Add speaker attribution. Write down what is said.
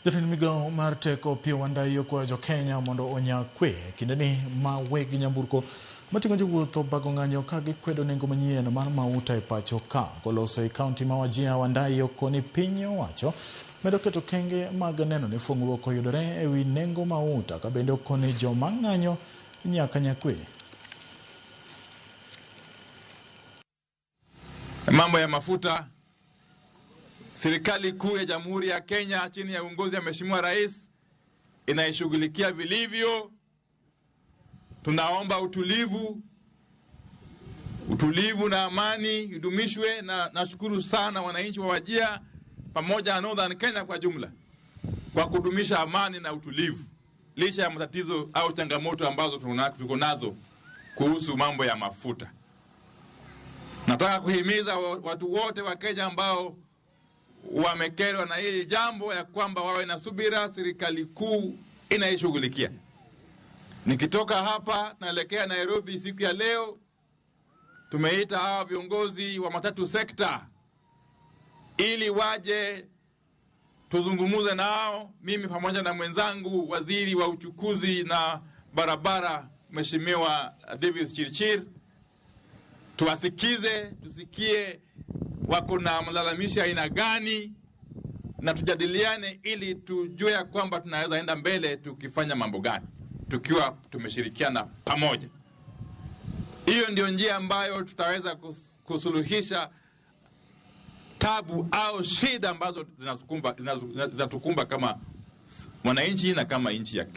Speaker 1: Jatend migao mar teko Opiyo Wandayi okwayo Kenya mondo onya kwe kindeni ma weg nyamburko mating'o jowuoth bago ng'anyo ka gikwedo nengo manyien mar mauta e pacho ka. Koloso e kaunti ma Wajir, Wandayi okoni piny owacho medo keto kenge mag neno ni fuong'ruok oyudore e wi nengo mauta, ka bende okoni joma ng'anyo nyaka nya kwe.
Speaker 2: Mambo ya mafuta, serikali kuu ya Jamhuri ya Kenya chini ya uongozi wa Mheshimiwa Rais inaishughulikia vilivyo. Tunaomba utulivu na amani idumishwe, na nashukuru sana wananchi wa Wajir pamoja na Northern Kenya kwa jumla kwa kudumisha amani na utulivu licha ya matatizo au changamoto ambazo tuko nazo kuhusu mambo ya mafuta. Nataka kuhimiza watu wote wa Kenya ambao wamekerwa na hili jambo ya kwamba wawe na subira, serikali kuu inaishughulikia. Nikitoka hapa naelekea Nairobi siku ya leo, tumeita hawa viongozi wa matatu sekta ili waje tuzungumuze nao, mimi pamoja na mwenzangu waziri wa uchukuzi na barabara Mheshimiwa Davis Chirchir. Tuwasikize, tusikie wako na malalamishi aina gani, na tujadiliane ili tujue kwamba tunaweza enda mbele tukifanya mambo gani, tukiwa tumeshirikiana pamoja. Hiyo ndio njia ambayo tutaweza kusuluhisha tabu au shida ambazo zinatukumba kama wananchi na kama nchi ya Kenya.